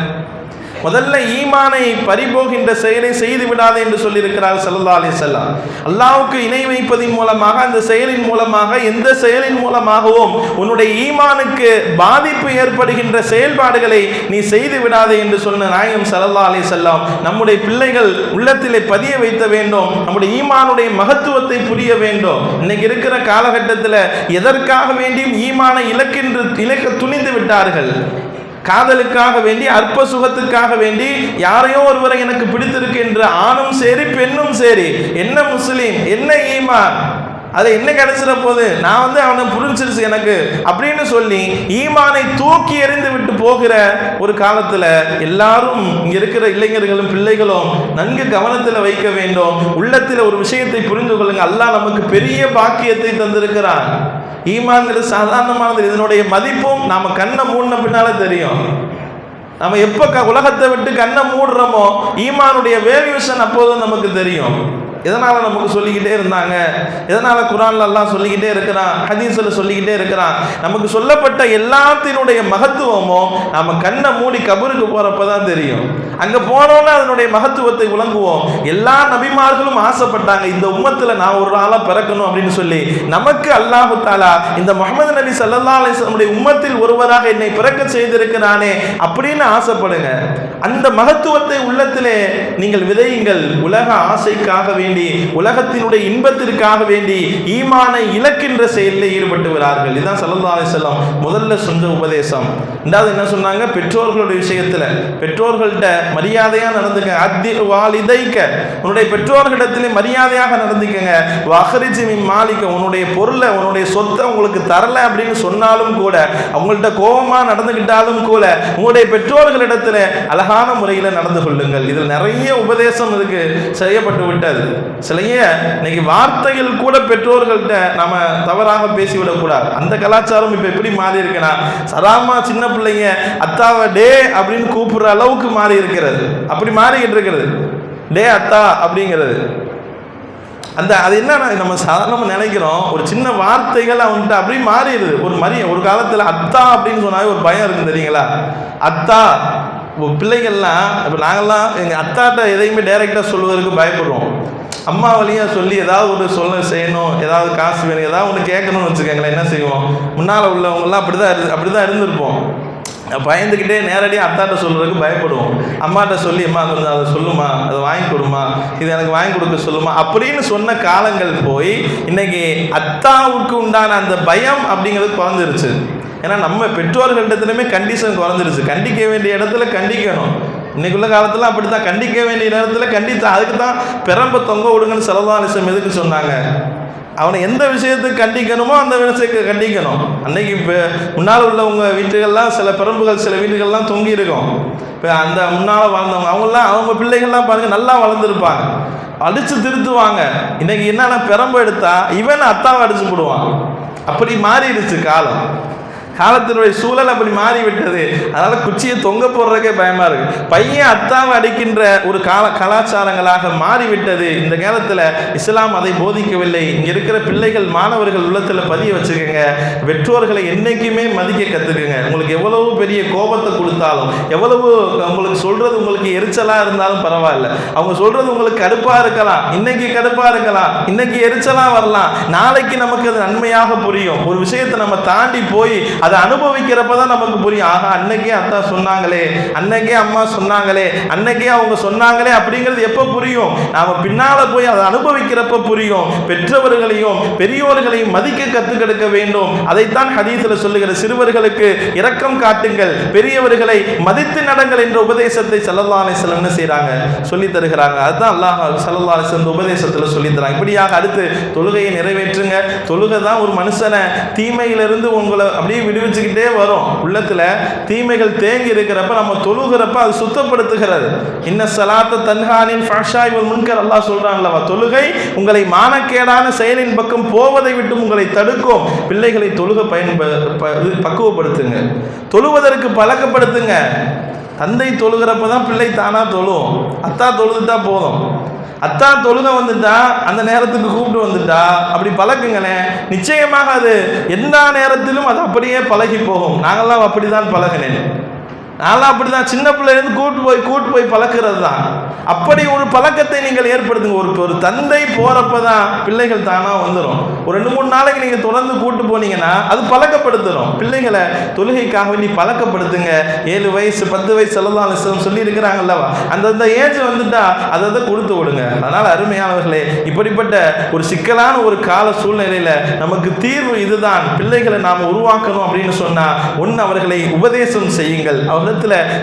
முதல்ல ஈமானை பறிபோகின்ற செயலை செய்து விடாதே என்று சொல்லியிருக்கிறார் ஸல்லல்லாஹு அலைஹி வஸல்லம். அல்லாஹ்வுக்கு இணை வைப்பதின் மூலமாக, அந்த செயலின் மூலமாக, எந்த செயலின் மூலமாகவும் உன்னுடைய ஈமானுக்கு பாதிப்பு ஏற்படுகின்ற செயல்பாடுகளை நீ செய்து விடாதே என்று சொன்ன நாயகம் ஸல்லல்லாஹு அலைஹி வஸல்லம் நம்முடைய பிள்ளைகள் உள்ளத்திலே பதிய வைத்த வேண்டும். நம்முடைய ஈமானுடைய மகத்துவத்தை புரிய வேண்டும். இன்னைக்கு இருக்கிற காலகட்டத்தில் எதற்காக வேண்டியும் ஈமானை இலக்க துணிந்து விட்டார்கள். காதலுக்காக வேண்டி, அற்ப சுகத்துக்காக வேண்டி, யாரையோ ஒருவரை எனக்கு பிடித்திருக்கு என்று ஆணும் சரி பெண்ணும் சரி, என்ன முஸ்லீம், என்ன ஈமான், அதை என்ன கிடைச்சிட போது, நான் அவனை புரிஞ்சிருச்சு எனக்கு அப்படின்னு சொல்லி ஈமானை தூக்கி எறிந்து விட்டு போகிற ஒரு காலத்தில் எல்லாரும் இங்க இருக்கிற இளைஞர்களும் பிள்ளைகளும் நன்கு கவனத்தில் வைக்க வேண்டும். உள்ளத்தில் ஒரு விஷயத்தை புரிந்து கொள்ளுங்க, அல்லாஹ் நமக்கு பெரிய பாக்கியத்தை தந்திருக்கிறான். ஈமான்கிறது சாதாரணமானது. இதனுடைய மதிப்பும் நாம கண்ணை மூடின பின்னால தெரியும். நம்ம எப்போ உலகத்தை விட்டு கண்ணை மூடுறோமோ ஈமானுடைய வேல்யூஷன் அப்போதும் நமக்கு தெரியும். எதனால் நமக்கு சொல்லிக்கிட்டே இருந்தாங்க, எதனால் குர்ஆன்ல அல்லாஹ் சொல்லிக்கிட்டே இருக்கிறான், ஹதீஸில் சொல்லிக்கிட்டே இருக்கிறான். நமக்கு சொல்லப்பட்ட எல்லாத்தினுடைய மகத்துவமும் நம்ம கண்ணை மூடி கபருக்கு போகிறப்ப தான் தெரியும். அங்கே போனோன்னா அதனுடைய மகத்துவத்தை விளங்குவோம். எல்லா நபிமார்களும் ஆசைப்பட்டாங்க இந்த உம்மத்தில் நான் ஒரு ஆளாக பிறக்கணும் அப்படின்னு சொல்லி. நமக்கு அல்லாஹ் தஆலா இந்த முஹம்மது நபி ஸல்லல்லாஹு அலைஹி வஸல்லம் உம்மத்தில் ஒருவராக என்னை பிறக்க செய்திருக்கிறானே அப்படின்னு ஆசைப்படுங்க. அந்த மகத்துவத்தை உள்ளத்திலே நீங்கள் விதையுங்கள். உலக ஆசைக்காக வேண்டி, உலகத்தினுடைய இன்பத்திற்காக வேண்டி ஈமானை இழக்கின்ற செயலில் ஈடுபட்டு வரார்கள். இதுதான் ஸல்லல்லாஹு அலைஹி வஸல்லம் முதல்ல சொன்ன உபதேசம். ரெண்டாவது என்ன சொன்னாங்க? பெற்றோர்களுடைய விஷயத்துல பெற்றோர்கள்ட்ட மரியாதையா நடந்துக்க. அத்தி வாலிதைக்க, உன்னுடைய பெற்றோர்களிடத்திலே மரியாதையாக நடந்துக்கங்க. வஹ்ரிஜ் மின் மாலிக, உன்னுடைய பொருளை உன்னுடைய சொத்தை உங்களுக்கு தரல அப்படின்னு சொன்னாலும் கூட, அவங்கள்ட்ட கோபமா நடந்துகிட்டாலும் கூட உங்களுடைய பெற்றோர்களிடத்துல அழகான முறையில் நடந்து கொள்ளுங்கள். இதில் நிறைய உபதேசம் இருக்கு, செய்யப்பட்டு விட்டது. சிலைய இன்னைக்கு வார்த்தைகள் கூட பெற்றோர்கள்ட்ட நம்ம தவறாக பேசிவிடக்கூடாது. அந்த கலாச்சாரம் இப்ப எப்படி மாறி இருக்குன்னா, சராமா சின்ன பிள்ளைங்க அத்தாவை டே அப்படின்னு கூப்பிடுற அளவுக்கு மாறி இருக்கிறது. அப்படி மாறிக்கிட்டு இருக்கிறது, டே அத்தா அப்படிங்கிறது. அது என்ன நம்ம சாதாரணமாக நினைக்கிறோம், ஒரு சின்ன வார்த்தைகள் அவன்கிட்ட அப்படியே மாறிடுது. ஒரு காலத்தில் அத்தா அப்படின்னு சொன்னாவே ஒரு பயம் இருக்குது தெரியுங்களா? அத்தா பிள்ளைகள்லாம் இப்போ நாங்கள்லாம் எங்கள் அத்தாட்ட எதையுமே டைரெக்டாக சொல்வதற்கு பயப்படுவோம். அம்மா வழியாக சொல்லி ஏதாவது ஒரு செய்யணும், ஏதாவது காசு வேணும், ஏதாவது ஒன்று கேட்கணும்னு வச்சுக்கோங்களேன், என்ன செய்வோம்? முன்னால் உள்ளவங்களாம் அப்படி தான் இருந்திருப்போம். பயந்துக்கிட்டே நேரடியாக அத்தாட்ட சொல்கிறதுக்கு பயப்படுவோம். அம்மாட்ட சொல்லி அம்மா கொஞ்சம் அதை சொல்லுமா, அதை வாங்கி கொடுமா, இது எனக்கு வாங்கி கொடுக்க சொல்லுமா அப்படின்னு சொன்ன காலங்கள் போய் இன்னைக்கு அத்தாவுக்கு உண்டான அந்த பயம் அப்படிங்கிறது குறைஞ்சிருச்சு. ஏன்னா நம்ம பெற்றோர்களிடத்துலையுமே கண்டிஷன் குறைஞ்சிருச்சு. கண்டிக்க வேண்டிய இடத்துல கண்டிக்கணும். இன்னைக்குள்ள காலத்தில் அப்படி தான், கண்டிக்க வேண்டிய இடத்துல கண்டித்தா. அதுக்கு தான் பெரம்ப தொங்க விடுங்கன்னு ஸல்லல்லாஹு அலைஹி வஸல்லம் எதுக்கு சொன்னாங்க? அவனை எந்த விஷயத்துக்கு கண்டிக்கணுமோ அந்த விஷயத்தை கண்டிக்கணும். அன்னைக்கு இப்போ முன்னால் உள்ளவங்க வீட்டுகள்லாம் சில பெரம்புகள் சில வீடுகள்லாம் தொங்கி இருக்கும். இப்போ அந்த முன்னால் வாழ்ந்தவங்க அவங்களாம் அவங்க பிள்ளைகள்லாம் பாருங்கள் நல்லா வளர்ந்துருப்பாங்க, அடித்து திருத்துவாங்க. இன்னைக்கு என்னென்ன பெரம்பு எடுத்தா இவன் அத்தாவை அடிச்சு போடுவான். அப்படி மாறிடுச்சு காலம். காலத்தினுடைய சூழல் அப்படி மாறிவிட்டது. அதனால் குச்சியை தொங்க போடுறதுக்கே பயமாக இருக்குது. பையன் அத்தாவை அடிக்கின்ற ஒரு கலாச்சாரங்களாக மாறிவிட்டது. இந்த காலத்தில் இஸ்லாம் அதை போதிக்கவில்லை. இங்கே இருக்கிற பிள்ளைகள் மாணவர்கள் உள்ளத்தில் பதிய வச்சுக்கோங்க. பெற்றோர்களை என்றைக்குமே மதிக்க கற்றுக்குங்க. உங்களுக்கு எவ்வளவு பெரிய கோபத்தை கொடுத்தாலும், எவ்வளவு உங்களுக்கு சொல்கிறது உங்களுக்கு எரிச்சலாக இருந்தாலும் பரவாயில்ல. அவங்க சொல்கிறது உங்களுக்கு கடுப்பாக இருக்கலாம், இன்னைக்கு கடுப்பாக இருக்கலாம், இன்னைக்கு எரிச்சலாக வரலாம், நாளைக்கு நமக்கு அது நன்மையாக புரியும். ஒரு விஷயத்தை நம்ம தாண்டி போய் அதை அனுபவிக்கிறப்ப தான் நமக்கு புரியும். ஆகா, அன்னைக்கே அத்தா சொன்னாங்களே, அன்னைக்கே அம்மா சொன்னாங்களே, அன்னைக்கே அவங்க சொன்னாங்களே அப்படிங்கிறது எப்போ புரியும்? நாம பின்னால போய் அதை அனுபவிக்கிறப்ப புரியும். பெற்றவர்களையும் பெரியோர்களையும் மதிக்க கற்றுக்கெடுக்க வேண்டும். அதைத்தான் ஹதீஸில் சொல்லுகிற, சிறுவர்களுக்கு இரக்கம் காட்டுங்கள், பெரியவர்களை மதித்து நடங்கள் என்ற உபதேசத்தை ஸல்லல்லாஹு அலைஹி வஸல்லம் என்ன செய்கிறாங்க? சொல்லி தருகிறாங்க. அதுதான் அல்லாஹ் ஸல்லல்லாஹு அலைஹி வஸல்லம் உபதேசத்தில் சொல்லி தராங்க. இப்படியாக அடுத்து தொழுகையை நிறைவேற்றுங்க. தொழுகை தான் ஒரு மனுஷனை தீமையிலிருந்து உங்களை அப்படியே விடுவிச்சுக்கிட்டே வரும். உள்ளத்துல தீமைகள் தேங்கி இருக்கிறப்ப நம்ம தொழுகிறப்ப அது சுத்தப்படுத்துகிறது. இன்ன ஸலாத்த தன்ஹா அனில் ஃபஹ்ஷாஇ வல் முன்கர், அல்லாஹ் சொல்றான்லவா, தொழுகை உங்களை மானக்கேடான செயலின் பக்கம் போவதை விட்டு உங்களை தடுக்கும். பிள்ளைகளை தொழுக பக்குவப்படுத்துங்க, தொழுவதற்கு பழக்கப்படுத்துங்க. தந்தை தொழுகிறப்ப தான் பிள்ளை தானா தொழும். அத்தா தொழுதுட்டா போதும். அத்தா தொழுக வந்துட்டா, அந்த நேரத்துக்கு கூப்பிட்டு வந்துட்டா, அப்படி பழக்குங்களே, நிச்சயமாக அது எல்லா நேரத்திலும் அது அப்படியே பழகி போகும். நாங்கள்லாம் அப்படிதான் பழகினேன். நான்லாம் அப்படி தான் சின்ன பிள்ளைலேருந்து கூட்டு போய் பழக்கிறது தான். அப்படி ஒரு பழக்கத்தை நீங்கள் ஏற்படுத்துங்க. ஒரு தந்தை போகிறப்ப தான் பிள்ளைகள் தானாக வந்துடும். ஒரு 2-3 நாளைக்கு நீங்கள் தொடர்ந்து கூட்டு போனீங்கன்னா அது பழக்கப்படுத்துகிறோம். பிள்ளைகளை தொழுகைக்காக வேண்டி பழக்கப்படுத்துங்க. 7 வயசு 10 வயசு ஸல்லல்லாஹு அலைஹி வஸல்லம் சொல்லி இருக்கிறாங்கல்லவா, அந்த ஏஜ் வந்துட்டா அதை கொடுத்து விடுங்க. அதனால் அருமையானவர்களே, இப்படிப்பட்ட ஒரு சிக்கலான ஒரு கால சூழ்நிலையில் நமக்கு தீர்வு இதுதான். பிள்ளைகளை நாம் உருவாக்கணும் அப்படின்னு சொன்னால், ஒன்று அவர்களை உபதேசம் செய்யுங்கள்.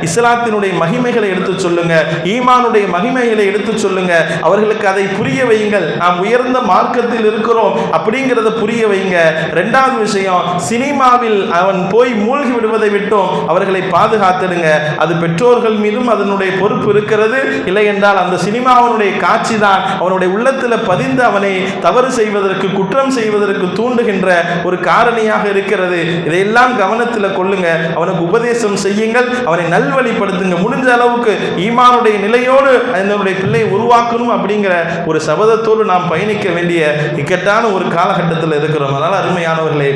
இஸ்லாத்தினுடைய மகிமைகளை எடுத்து சொல்லுங்க, ஈமானுடைய மகிமைகளை எடுத்து சொல்லுங்க. அவர்களுக்கு அதை புரிய வையுங்கள். நாம் உயர்ந்த மார்க்கத்தில் இருக்கிறோம் அப்படிங்கிறத புரிய வைங்க. இரண்டாவது விஷயம், சினிமாவில் அவன் போய் மூழ்கி விடுவதை விட்டும் அவர்களை பாதுகாத்துடுங்க. அது பெற்றோர்கள் மீதும் அதனுடைய பொறுப்பு இருக்கிறது. இல்லை என்றால் அந்த சினிமாவினுடைய காட்சி தான் அவனுடைய உள்ளத்தில் பதிந்து அவனை தவறு செய்வதற்கு, குற்றம் செய்வதற்கு தூண்டுகின்ற ஒரு காரணியாக இருக்கிறது. இதையெல்லாம் கவனத்தில் கொள்ளுங்க. அவனுக்கு உபதேசம் செய்யுங்கள். அவனை நல்வழிப்படுத்துங்க, முடிஞ்ச அளவுக்கு ஈமானுடைய நிலையோடு என்னுடைய பிள்ளையை உருவாக்கணும் அப்படிங்கிற ஒரு சபதத்தோடு நாம் பயணிக்க வேண்டிய இக்கட்டான ஒரு காலகட்டத்தில் இருக்கிறோம். அதனால் அருமையானவர்களே,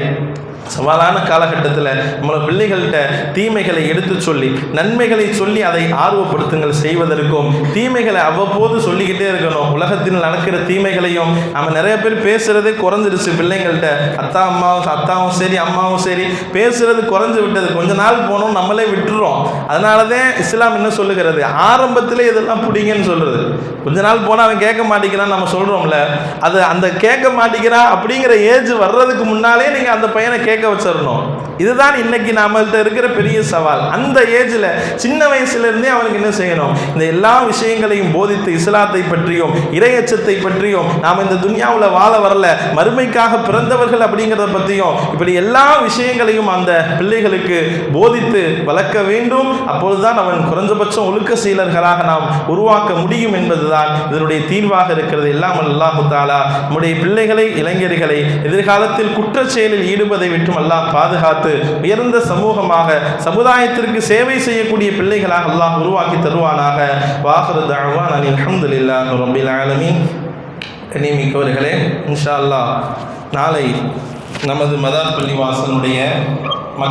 சவாலான காலகட்டத்தில் நம்மளோட பிள்ளைகள்கிட்ட தீமைகளை எடுத்து சொல்லி நன்மைகளை சொல்லி அதை ஆர்வப்படுத்துங்கள் செய்வதற்கும், தீமைகளை அவ்வப்போது சொல்லிக்கிட்டே இருக்கணும். உலகத்தில் நடக்கிற தீமைகளையும் நம்ம நிறைய பேர் பேசுகிறதே குறைஞ்சிருச்சு. பிள்ளைங்கள்கிட்ட அத்தாவும் சரி அம்மாவும் சரி பேசுகிறது குறைஞ்சி விட்டது. கொஞ்ச நாள் போனோம் நம்மளே விட்டுறோம். அதனால தான் இஸ்லாம் என்ன சொல்லுகிறது, ஆரம்பத்திலே இதெல்லாம் பிடிங்கன்னு சொல்கிறது. கொஞ்ச நாள் போனால் அவன் கேட்க மாட்டேங்கிறான்னு நம்ம சொல்கிறோம்ல, அது அந்த கேட்க மாட்டேங்கிறான் அப்படிங்கிற ஏஜ் வர்றதுக்கு முன்னாலே நீங்கள் அந்த பையனை கேட்க வச்சிடணும். இதுதான் இன்னைக்கு நம்மள்கிட்ட இருக்கிற பெரிய சவால். அந்த ஏஜில் சின்ன வயசுலேருந்தே அவனுக்கு என்ன செய்யணும், இந்த எல்லா விஷயங்களையும் போதித்து இஸ்லாத்தை பற்றியும் இறையச்சத்தை பற்றியும், நாம் இந்த துன்யாவில் வாழ வரல, மறுமைக்காக பிறந்தவர்கள் அப்படிங்கிறத பற்றியும், இப்படி எல்லா விஷயங்களையும் அந்த பிள்ளைகளுக்கு போதித்து வளர்க்க வேண்டும். அப்பொழுதுதான் அவன் குறைந்தபட்சம் ஒழுக்க சீலர்களாக நாம் உருவாக்க முடியும் என்பதுதான் இதனுடைய தீர்வாக இருக்கிறது. எல்லாம் அல்லாஹு தஆலா நம்முடைய பிள்ளைகளை இளைஞர்களை எதிர்காலத்தில் குற்றச் செயலில் ஈடுபதை விட்டு அல்லாஹ் பாதுகாத்து உயர்ந்த சமூகமாக சமுதாயத்திற்கு சேவை செய்யக்கூடிய பிள்ளைகளாக அல்லாஹ் உருவாக்கி தருவானாக. வாஹிரு தஅவானா அல்ஹம்துலில்லாஹி ரப்பில் ஆலமீன். கண்ணியமிக்கவர்களே, இன்ஷா அல்லாஹ் நாளை நமது மதார் பள்ளிவாசலுடைய